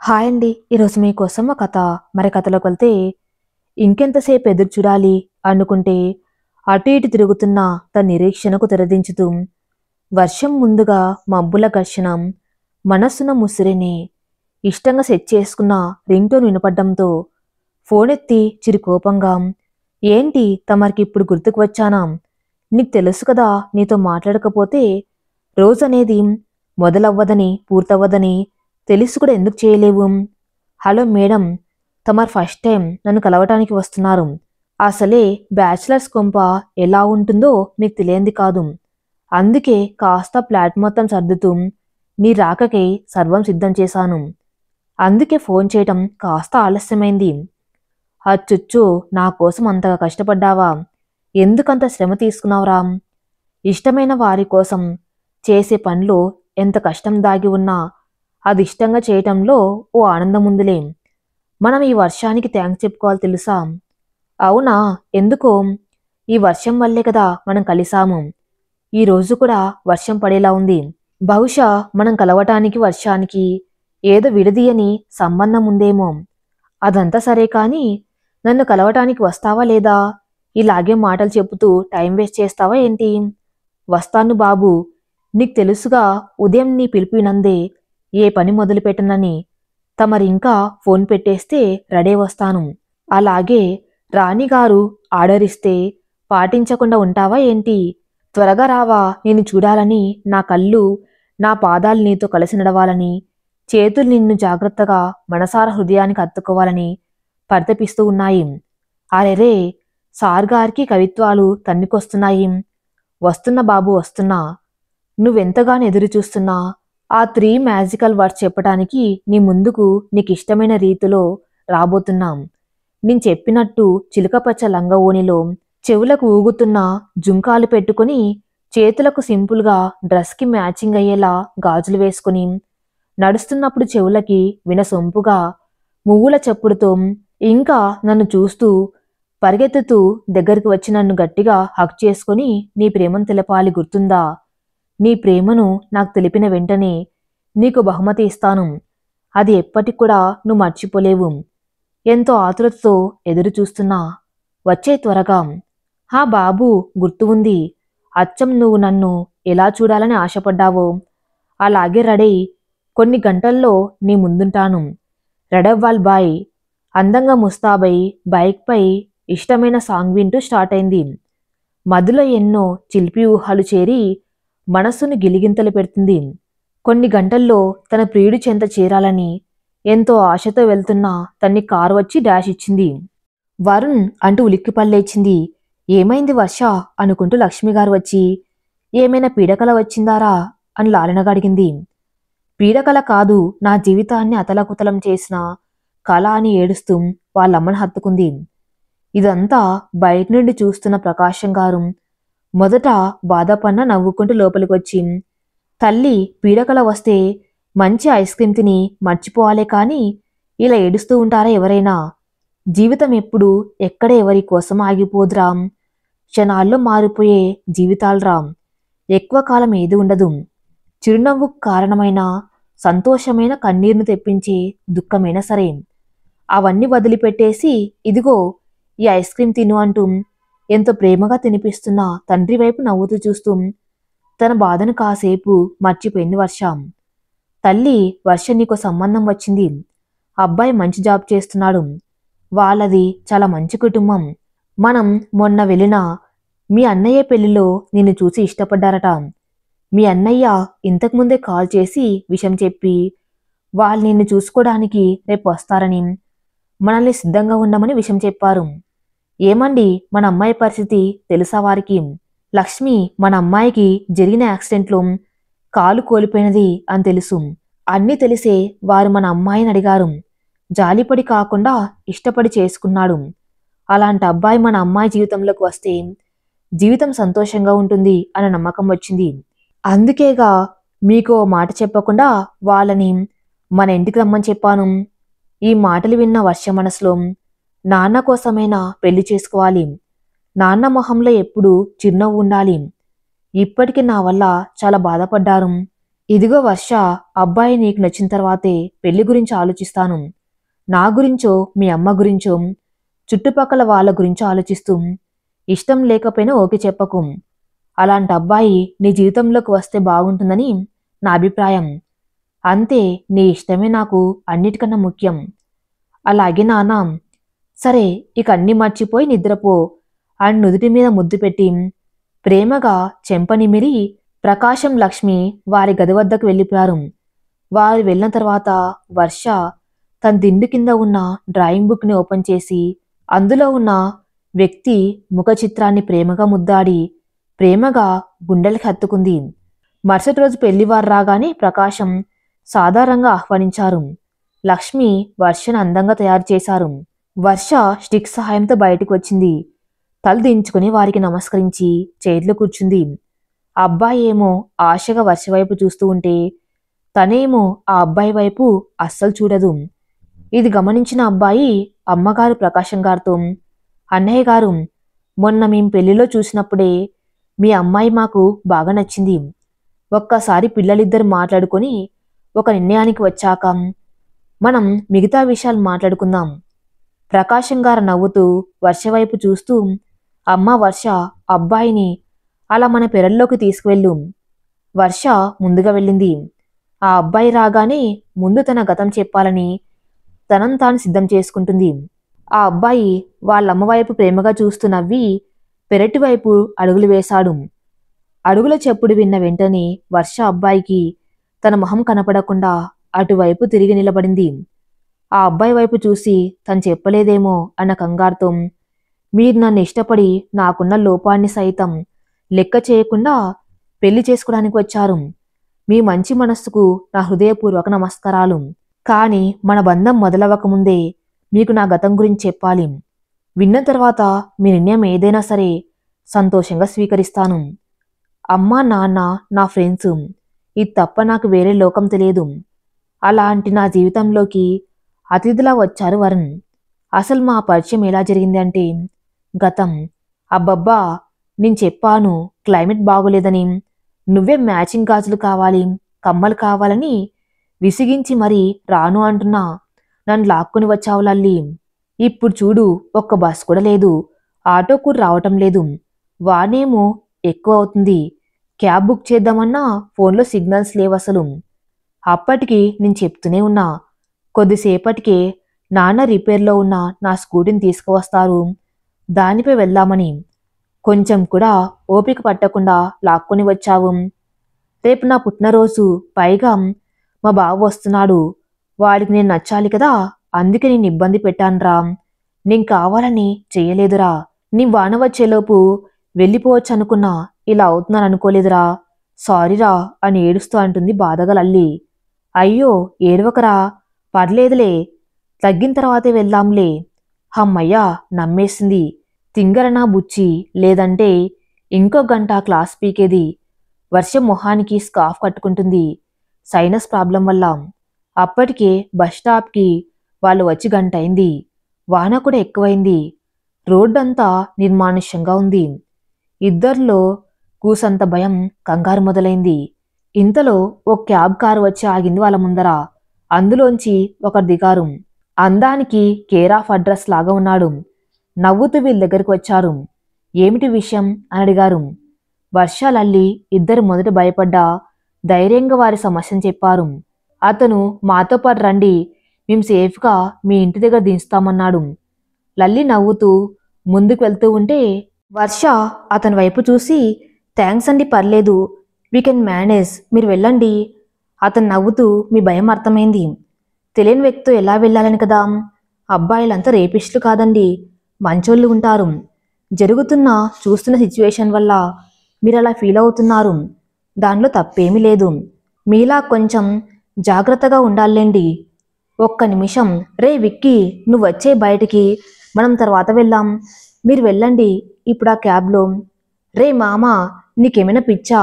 Hi అండి. ఈరోజు మీకోసం ఒక కథ. మరి కథలోకి వెళ్తే, ఇంకెంతసేపు ఎదురు చూడాలి అనుకుంటే అటు ఇటు తిరుగుతున్న తన నిరీక్షణకు తెరదించుతూ వర్షం ముందుగా మబ్బుల ఘర్షణ మనస్సున ముసిరిని ఇష్టంగా సెట్ చేసుకున్న రింగ్ టోన్ వినపడ్డంతో ఫోన్ ఎత్తి చిరుకోపంగా, ఏంటి తమరికి ఇప్పుడు గుర్తుకు వచ్చానా? నీకు తెలుసు కదా, నీతో మాట్లాడకపోతే రోజనేది మొదలవ్వదని పూర్తవ్వదని తెలిసి కూడా ఎందుకు చేయలేవు? హలో మేడం, తమరు ఫస్ట్ టైం నన్ను కలవటానికి వస్తున్నారు. అసలే బ్యాచిలర్స్ కొంప ఎలా ఉంటుందో మీకు తెలియంది కాదు. అందుకే కాస్త ఫ్లాట్ మొత్తం సర్దుతూ నీ రాకకై సర్వం సిద్ధం చేశాను. అందుకే ఫోన్ చేయటం కాస్త ఆలస్యమైంది. అచ్చుచ్చు, నా కోసం అంతగా కష్టపడ్డావా? ఎందుకంత శ్రమ తీసుకున్నావురా? ఇష్టమైన వారి కోసం చేసే పనిలో ఎంత కష్టం దాగి ఉన్నా అది ఇష్టంగా చేయటంలో ఓ ఆనందం ఉందిలే. మనం ఈ వర్షానికి థ్యాంక్స్ చెప్పుకోవాలి తెలుసా? అవునా? ఎందుకో? ఈ వర్షం వల్లే కదా మనం కలిసాము. ఈ రోజు కూడా వర్షం పడేలా ఉంది. బహుశా మనం కలవటానికి వర్షానికి ఏదో విడదీయని సంబంధం ఉందేమో. అదంతా సరే కాని నన్ను కలవటానికి వస్తావా లేదా? ఇలాగే మాటలు చెబుతూ టైం వేస్ట్ చేస్తావా ఏంటి? వస్తాను బాబు. నీకు తెలుసుగా, ఉదయం నీ పిలిపినందే ఏ పని మొదలుపెట్టనని. తమరింకా ఫోన్ పెట్టేస్తే రెడీ వస్తాను. అలాగే రాణిగారు ఆర్డర్ ఇస్తే పాటించకుండా ఉంటావా ఏంటి? త్వరగా రావా, నిన్ను చూడాలని నా కళ్ళు, నా పాదాలు నీతో కలిసి నడవాలని, చేతులు నిన్ను జాగ్రత్తగా మనసార హృదయానికి హత్తుకోవాలని పరితపిస్తూ ఉన్నాయి. అరెరే, సార్ గారికి కవిత్వాలు తన్నుకొస్తున్నాయి. వస్తున్నా బాబు, వస్తున్నా. నువ్వెంతగానో ఎదురు చూస్తున్నా ఆ 3 మ్యాజికల్ వర్డ్స్ చెప్పటానికి నీ ముందుకు నీకిష్టమైన రీతిలో రాబోతున్నాం. నేను చెప్పినట్టు చిలకపచ్చ లంగ ఓణిలో చెవులకు ఊగుతున్న జుంకాలు పెట్టుకుని, చేతులకు సింపుల్గా డ్రెస్కి మ్యాచింగ్ అయ్యేలా గాజులు వేసుకుని, నడుస్తున్నప్పుడు చెవులకి వినసొంపుగా మువ్వుల చప్పుడుతో, ఇంకా నన్ను చూస్తూ పరిగెత్తుతూ దగ్గరికి వచ్చి నన్ను గట్టిగా హక్ చేసుకుని నీ ప్రేమను తెలపాలి, గుర్తుందా? నీ ప్రేమను నాకు తెలిపిన వెంటనే నీకు బహుమతి ఇస్తాను. అది ఎప్పటికి కూడా నువ్వు మర్చిపోలేవు. ఎంతో ఆతురతతో ఎదురు చూస్తున్నా. వచ్చే త్వరగా. హా బాబు, గుర్తు ఉంది. అచ్చం నువ్వు నన్ను ఎలా చూడాలని ఆశపడ్డావో అలాగే రెడీ. కొన్ని గంటల్లో నీ ముందుంటాను. రెడవ్వాల్ బాయ్. అందంగా ముస్తాబై బైక్పై ఇష్టమైన సాంగ్ వింటూ స్టార్ట్ అయింది. మదిలో ఎన్నో చిలిపి ఊహలు చేరి మనస్సును గిలిగింతలు పెడుతుంది. కొన్ని గంటల్లో తన ప్రియుడి చెంత చేరాలని ఎంతో ఆశతో వెళ్తున్న తన్ని కారు వచ్చి డాష్ ఇచ్చింది. వరుణ్ అంటూ ఉలిక్కిపల్లేచింది. ఏమైంది వర్ష అనుకుంటూ లక్ష్మిగారు వచ్చి, ఏమైనా పీడకల వచ్చిందారా అని లాలనగా అడిగింది. పీడకల కాదు, నా జీవితాన్ని అతలకుతలం చేసిన కళ అని ఏడుస్తూ వాళ్ళమ్మని హత్తుకుంది. ఇదంతా బయట నుండి చూస్తున్న ప్రకాశం గారు మొదట బాధపన్న నవ్వుకుంటూ లోపలికొచ్చి, తల్లి పీడకల వస్తే మంచి ఐస్ క్రీమ్ తిని మర్చిపోవాలే కాని ఇలా ఏడుస్తూ ఉంటారా ఎవరైనా? జీవితం ఎప్పుడు ఎక్కడ ఎవరి కోసం ఆగిపోదురా. క్షణాల్లో మారిపోయే జీవితాలురా. ఎక్కువ కాలం ఏది ఉండదు. చిరునవ్వుకు కారణమైన సంతోషమైన కన్నీరును తెప్పించే దుఃఖమైనా సరే అవన్నీ వదిలిపెట్టేసి ఇదిగో ఈ ఐస్ క్రీమ్ తిను అంటూ ఎంతో ప్రేమగా తినిపిస్తున్న తండ్రి వైపు నవ్వుతూ చూస్తూ తన బాధను కాసేపు మర్చిపోయింది వర్ష. తల్లి, వర్ష నీకో సంబంధం వచ్చింది. అబ్బాయి మంచి జాబ్ చేస్తున్నాడు. వాళ్ళది చాలా మంచి కుటుంబం. మనం మొన్న వెళ్ళిన మీ అన్నయ్య పెళ్లిలో నిన్ను చూసి ఇష్టపడ్డారట. మీ అన్నయ్య ఇంతకుముందే కాల్ చేసి విషయం చెప్పి వాళ్ళు నిన్ను చూసుకోవడానికి రేపు వస్తారని, మనల్ని సిద్ధంగా ఉండమని విషయం చెప్పారు. ఏమండి, మన అమ్మాయి పరిస్థితి తెలుసా వారికి? లక్ష్మి మన అమ్మాయికి జరిగిన యాక్సిడెంట్లో కాలు కోల్పోయినది అని తెలుసు. అన్నీ తెలిసే వారు మన అమ్మాయిని అడిగారు. జాలిపడి కాకుండా ఇష్టపడి చేసుకున్నాడు. అలాంటి అబ్బాయి మన అమ్మాయి జీవితంలోకి వస్తే జీవితం సంతోషంగా ఉంటుంది అన్న నమ్మకం వచ్చింది. అందుకేగా మీకు ఓ మాట చెప్పకుండా వాళ్ళని మన ఇంటికి రమ్మని చెప్పాను. ఈ మాటలు విన్న వర్ష మనసులో, నాన్న కోసమైనా పెళ్లి చేసుకోవాలి. నాన్న మొహంలో ఎప్పుడూ చిరునవ్వు ఉండాలి. ఇప్పటికి నా వల్ల చాలా బాధపడ్డారు. ఇదిగో వర్ష, అబ్బాయి నీకు నచ్చిన తర్వాతే పెళ్లి గురించి ఆలోచిస్తాను. నా గురించో మీ అమ్మ గురించో చుట్టుపక్కల వాళ్ళ గురించో ఆలోచిస్తూ ఇష్టం లేకపోయినా ఓకే చెప్పకు. అలాంటి అబ్బాయి నీ జీవితంలోకి వస్తే బాగుంటుందని నా అభిప్రాయం. అంతే, నీ ఇష్టమే నాకు అన్నిటికన్నా ముఖ్యం. అలాగే నాన్న. సరే, ఇక అన్నీ మర్చిపోయి నిద్రపో అని నుదుటి మీద ముద్దు పెట్టి ప్రేమగా చెంపనిమిరి ప్రకాశం, లక్ష్మి వారి గది వద్దకు వెళ్ళిపోయారు. వారు వెళ్ళిన తర్వాత వర్ష తన దిండు కింద ఉన్న డ్రాయింగ్ బుక్ని ఓపెన్ చేసి అందులో ఉన్న వ్యక్తి ముఖ చిత్రాన్ని ప్రేమగా ముద్దాడి ప్రేమగా గుండెలకి హత్తుకుంది. మరుసటి రోజు పెళ్లివారు రాగానే ప్రకాశం సాధారణంగా ఆహ్వానించారు. లక్ష్మి వర్షను అందంగా తయారు చేశారు. వర్ష స్టిక్ సహాయంతో బయటకు వచ్చింది. తల దించుకుని వారికి నమస్కరించి చైర్లో కూర్చుంది. అబ్బాయి ఏమో ఆశగా వర్ష వైపు చూస్తూ ఉంటే తనేమో ఆ అబ్బాయి వైపు అస్సలు చూడదు. ఇది గమనించిన అబ్బాయి అమ్మగారు ప్రకాశం గారితో, అన్నయ్య గారు, మొన్న మేం పెళ్లిలో చూసినప్పుడే మీ అమ్మాయి మాకు బాగా నచ్చింది. ఒక్కసారి పిల్లలిద్దరు మాట్లాడుకొని ఒక నిర్ణయానికి వచ్చాక మనం మిగతా విషయాలు మాట్లాడుకుందాం. ప్రకాశం గారు నవ్వుతూ వర్ష వైపు చూస్తూ, అమ్మ వర్ష, అబ్బాయిని అలా మన పెరల్లోకి తీసుకువెళ్ళు. వర్ష ముందుగా వెళ్ళింది. ఆ అబ్బాయి రాగానే ముందు తన గతం చెప్పాలని తనను తాను సిద్ధం చేసుకుంటుంది. ఆ అబ్బాయి వాళ్ళమ్మ వైపు ప్రేమగా చూస్తూ నవ్వి పెరటి వైపు అడుగులు వేశాడు. అడుగుల చప్పుడు విన్న వెంటనే వర్ష అబ్బాయికి తన మొహం కనపడకుండా అటువైపు తిరిగి నిలబడింది. ఆ అబ్బాయి వైపు చూసి తను చెప్పలేదేమో అన్న కంగారుతో, మీరు నన్ను ఇష్టపడి నాకున్న లోపాన్ని సైతం లెక్క చేయకుండా పెళ్లి చేసుకోవడానికి వచ్చారు. మీ మంచి మనస్సుకు నా హృదయపూర్వక నమస్కారాలు. కానీ మన బంధం మొదలవ్వకముందే మీకు నా గతం గురించి చెప్పాలి. విన్న తర్వాత మీ నిర్ణయం ఏదైనా సరే సంతోషంగా స్వీకరిస్తాను. అమ్మా, నాన్న, నా ఫ్రెండ్స్, ఇది తప్ప నాకు వేరే లోకం తెలియదు. అలాంటి నా జీవితంలోకి అతిథిలా వచ్చారు వరుణ్. అసలు మా పరిచయం ఎలా జరిగింది అంటే, గతం. అబ్బబ్బా, నేను చెప్పాను క్లైమేట్ బాగోలేదని, నువ్వే మ్యాచింగ్ గాజులు కావాలి, కమ్మలు కావాలని విసిగించి మరీ రాను అంటున్నా నన్ను లాక్కుని వచ్చావు లల్లి. ఇప్పుడు చూడు, ఒక్క బస్ కూడా లేదు, ఆటో కూడా రావటం లేదు. వానేమో ఎక్కువ అవుతుంది, క్యాబ్ బుక్ చేద్దామన్నా ఫోన్లో సిగ్నల్స్ లేవు అసలు. అప్పటికి నేను చెప్తూనే ఉన్నా, కొద్దిసేపటికే నాన్న రిపేర్లో ఉన్న నా స్కూటీని తీసుకువస్తారు, దానిపై వెళ్దామని. కొంచెం కూడా ఓపిక పట్టకుండా లాక్కొని వచ్చావు. రేపు నా పుట్టినరోజు, పైగా మా బావ వస్తున్నాడు, వాడికి నేను నచ్చాలి కదా, అందుకే నేను ఇబ్బంది పెట్టానురా. నేను కావాలని చెయ్యలేదురా. నీ వాన వచ్చేలోపు వెళ్ళిపోవచ్చు అనుకున్నా, ఇలా అవుతున్నాను అనుకోలేదురా, సారీరా అని ఏడుస్తూ అంటుంది బాధగా లల్లి. అయ్యో ఏడవకరా, పర్లేదులే, తగ్గిన తర్వాతే వెళ్దాంలే. హమ్మయ్యా, నమ్మేసింది. తింగరనా బుచ్చి, లేదంటే ఇంకో గంట క్లాస్ పీకేది. వర్షం మొహానికి స్కార్ఫ్ కట్టుకుంటుంది, సైనస్ ప్రాబ్లం వల్ల. అప్పటికే బస్ స్టాప్కి వాళ్ళు వచ్చి గంట అయింది. వాన కూడా ఎక్కువైంది. రోడ్డంతా నిర్మానుష్యంగా ఉంది. ఇద్దరిలో కూసంత భయం, కంగారు మొదలైంది. ఇంతలో ఓ క్యాబ్ కారు వచ్చి ఆగింది వాళ్ళ ముందర. అందులోంచి ఒకరు దిగారు. అందానికి కేర్ ఆఫ్ అడ్రస్ లాగా ఉన్నాడు. నవ్వుతూ వీళ్ళ దగ్గరికి వచ్చారు. ఏమిటి విషయం అని అడిగారు. వర్ష, లల్లి ఇద్దరు మొదట భయపడ్డా ధైర్యంగా వారి సమస్యను చెప్పారు. అతను మాతో పాటు రండి, మేము సేఫ్గా మీ ఇంటి దగ్గర దించుతామన్నాడు. లల్లి నవ్వుతూ ముందుకు వెళ్తూ ఉంటే వర్ష అతని వైపు చూసి, థ్యాంక్స్ అండి, పర్లేదు, వీ కెన్ మేనేజ్, మీరు వెళ్ళండి. అతను నవ్వుతూ, మీ భయం అర్థమైంది, తెలియని వ్యక్తితో ఎలా వెళ్ళాలని కదా. అబ్బాయిలంతా రేపిస్టులు కాదండి, మంచోళ్ళు ఉంటారు. చూస్తున్న సిచ్యువేషన్ వల్ల మీరు అలా ఫీల్ అవుతున్నారు, దానిలో తప్పేమీ లేదు. మీలా కొంచెం జాగ్రత్తగా ఉండాలండి. ఒక్క నిమిషం. రే విక్కీ, నువ్వు వచ్చే బయటికి, మనం తర్వాత వెళ్దాం, మీరు వెళ్ళండి ఇప్పుడు ఆ క్యాబ్లో. రే మామా, నీకేమైనా పిచ్చా,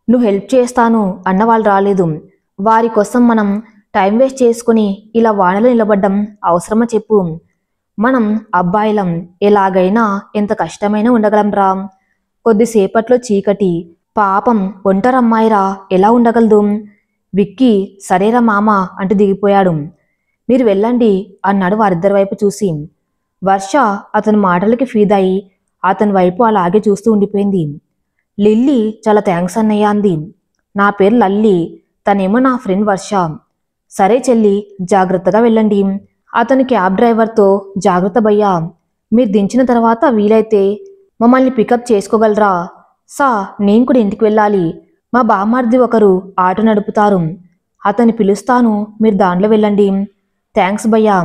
నువ్వు హెల్ప్ చేస్తాను అన్న వాళ్ళు రాలేదు, వారి కోసం మనం టైం వేస్ట్ చేసుకుని ఇలా వానలో నిలబడ్డం అవసరమా చెప్పు. మనం అబ్బాయిలం, ఎలాగైనా ఎంత కష్టమైనా ఉండగలం రా. కొద్దిసేపట్లో చీకటి, పాపం ఒంటరమ్మాయిరా, ఎలా ఉండగలదు. విక్కీ సరేరా మామ అంటూ దిగిపోయాడు. మీరు వెళ్ళండి అన్నాడు వారిద్దరి వైపు చూసి. వర్ష అతని మాటలకి ఫీదయి అతని వైపు అలాగే చూస్తూ ఉండిపోయింది. లిల్లీ చాలా థ్యాంక్స్ అన్నయ్య అంది. నా పేరు లల్లి, తనేమో నా ఫ్రెండ్ వర్ష. సరే చెల్లి, జాగ్రత్తగా వెళ్ళండి. అతని క్యాబ్ డ్రైవర్తో జాగ్రత్త భయ్యా, మీరు దించిన తర్వాత వీలైతే మమ్మల్ని పికప్ చేసుకోగలరా? సా నేను కూడా ఇంటికి వెళ్ళాలి. మా బామ్మార్ది ఒకరు ఆటో నడుపుతారు, అతన్ని పిలుస్తాను, మీరు దాంట్లో వెళ్ళండి. థ్యాంక్స్ భయ్యా.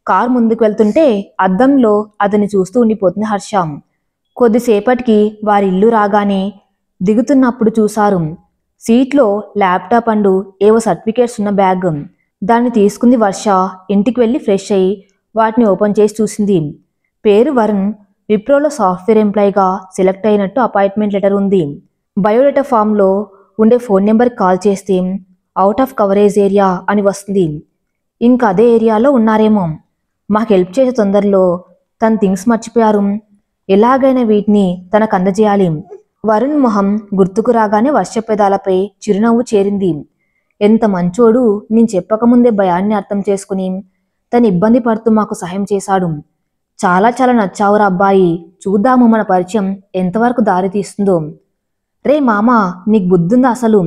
కారు ముందుకు వెళ్తుంటే అద్దంలో అతన్ని చూస్తూ ఉండిపోతుంది హర్ష. కొద్దిసేపటికి వారి ఇల్లు రాగానే దిగుతున్నప్పుడు చూశారు. సీట్లో ల్యాప్టాప్ అండ్ ఏవో సర్టిఫికేట్స్ ఉన్న బ్యాగ్. దాన్ని తీసుకుంది వర్ష. ఇంటికి వెళ్ళి ఫ్రెష్ అయ్యి వాటిని ఓపెన్ చేసి చూసింది. పేరు వరుణ్, విప్రోలో సాఫ్ట్వేర్ ఎంప్లాయీగా సెలెక్ట్ అయినట్టు అపాయింట్మెంట్ లెటర్ ఉంది. బయోడేటా ఫామ్లో ఉండే ఫోన్ నెంబర్కి కాల్ చేస్తే అవుట్ ఆఫ్ కవరేజ్ ఏరియా అని వస్తుంది. ఇంకా అదే ఏరియాలో ఉన్నారేమో. మాకు హెల్ప్ చేసే తొందరలో తన థింగ్స్ మర్చిపోయారు. ఎలాగైనా వీటిని తనకు అందజేయాలి. వరుణ్ మొహం గుర్తుకు రాగానే వర్ష పెదాలపై చిరునవ్వు చేరింది. ఎంత మంచోడు, నేను చెప్పకముందే భయాన్ని అర్థం చేసుకుని తను ఇబ్బంది పడుతూ మాకు సహాయం చేశాడు. చాలా చాలా నచ్చావురా అబ్బాయి. చూద్దాము మన పరిచయం ఎంతవరకు దారి తీస్తుందో. రే మామ, నీకు బుద్ధుందా అసలు?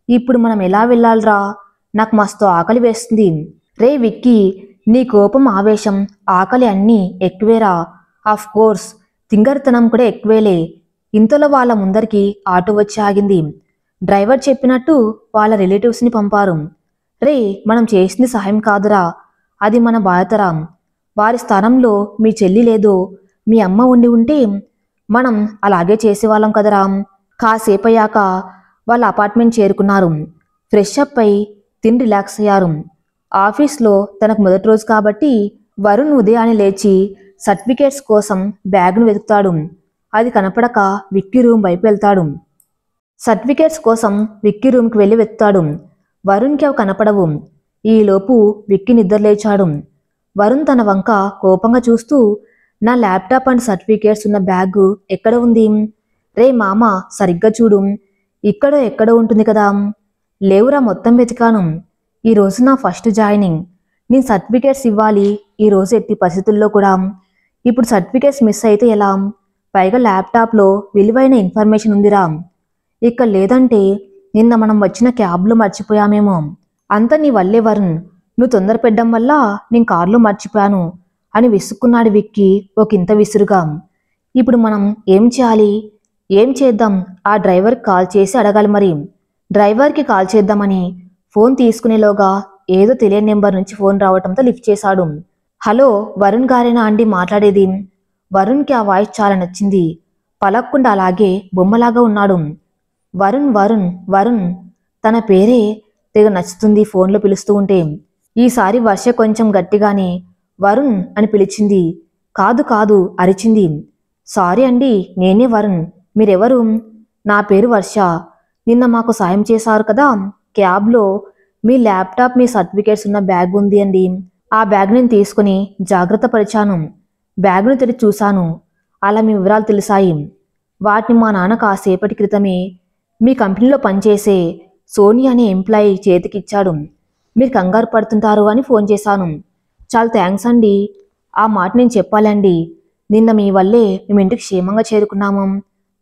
ఇప్పుడు మనం ఎలా వెళ్ళాలిరా? నాకు మస్తు ఆకలి వేస్తుంది. రే విక్కీ, నీ కోపం, ఆవేశం, ఆకలి అన్నీ ఎక్కువేరా. ఆఫ్ కోర్స్ తింగర్తనం కూడా ఎక్కువేలే. ఇంతలో వాళ్ళ ముందరికి ఆటో వచ్చి ఆగింది. డ్రైవర్ చెప్పినట్టు వాళ్ళ రిలేటివ్స్ని పంపారు. రే, మనం చేసింది సహాయం కాదురా, అది మన బాధ్యతరా. వారి స్థానంలో మీ చెల్లి లేదో మీ అమ్మ ఉండి ఉంటే మనం అలాగే చేసేవాళ్ళం కదరా. కాసేపయ్యాక వాళ్ళ అపార్ట్మెంట్ చేరుకున్నారు. ఫ్రెష్ అప్ అయి తిని రిలాక్స్ అయ్యారు. ఆఫీస్లో తనకు మొదటి రోజు కాబట్టి వరుణ్ ఉదయాన్నే లేచి సర్టిఫికేట్స్ కోసం బ్యాగ్ను వెతుకుతాడు. అది కనపడక విక్కీ రూమ్ వైపు వెళ్తాడు. సర్టిఫికేట్స్ కోసం విక్కీ రూమ్కి వెళ్ళి వెతుకుతాడు. వరుణ్కి అవి కనపడవు. ఈలోపు విక్కీ నిద్రలేచాడు. వరుణ్ తన వంక కోపంగా చూస్తూ, నా ల్యాప్టాప్ అండ్ సర్టిఫికేట్స్ ఉన్న బ్యాగు ఎక్కడ ఉంది? రే మామ, సరిగ్గా చూడు, ఇక్కడో ఎక్కడో ఉంటుంది కదా. లేవురా, మొత్తం వెతికాను. ఈరోజు నా ఫస్ట్ జాయినింగ్. నేను సర్టిఫికేట్స్ ఇవ్వాలి ఈరోజు ఎట్టి పరిస్థితుల్లో కూడా. ఇప్పుడు సర్టిఫికేట్స్ మిస్ అయితే ఎలా? పైగా ల్యాప్టాప్లో విలువైన ఇన్ఫర్మేషన్ ఉందిరా. ఇక్కడ లేదంటే నిన్న మనం వచ్చిన క్యాబ్లో మర్చిపోయామేమో. అంత నీ వల్లే వరుణ్, నువ్వు తొందర పెట్టడం వల్ల నేను కారులో మర్చిపోయాను అని విసుక్కున్నాడు విక్కీ ఒకంత విసురుగా. ఇప్పుడు మనం ఏం చేయాలి? ఏం చేద్దాం? ఆ డ్రైవర్కి కాల్ చేసి అడగాలి మరి. డ్రైవర్కి కాల్ చేద్దామని ఫోన్ తీసుకునేలోగా ఏదో తెలియని నెంబర్ నుంచి ఫోన్ రావడంతో లిఫ్ట్ చేశాడు. హలో, వరుణ్ గారేనా అండి మాట్లాడేది? వరుణ్కి ఆ వాయిస్ చాలా నచ్చింది. పలక్కుండా అలాగే బొమ్మలాగా ఉన్నాడు. వరుణ్ వరుణ్ వరుణ్ తన పేరే తెగ నచ్చుతుంది ఫోన్లో పిలుస్తూ ఉంటే. ఈసారి వర్ష కొంచెం గట్టిగానే వరుణ్ అని పిలిచింది. కాదు కాదు అరిచింది. సారీ అండి, నేనే వరుణ్. మీరెవరు? నా పేరు వర్ష. నిన్న మాకు సాయం చేశారు కదా, క్యాబ్లో మీ ల్యాప్టాప్, మీ సర్టిఫికేట్స్ ఉన్న బ్యాగ్ ఉంది అండి. ఆ బ్యాగ్ నేను తీసుకుని జాగ్రత్త పరిచాను. బ్యాగ్ను తెరిచి చూశాను. అలా మీ వివరాలు తెలిసాయి. వాటిని మా నాన్న కాసేపటి క్రితమే మీ కంపెనీలో పనిచేసే సోనీ అనే ఎంప్లాయీ చేతికిచ్చాడు. మీరు కంగారు పడుతుంటారు అని ఫోన్ చేశాను. చాలా థ్యాంక్స్ అండి. ఆ మాట నేను చెప్పాలండి. నిన్న మీ వల్లే మేము ఇంటికి క్షేమంగా చేరుకున్నాము.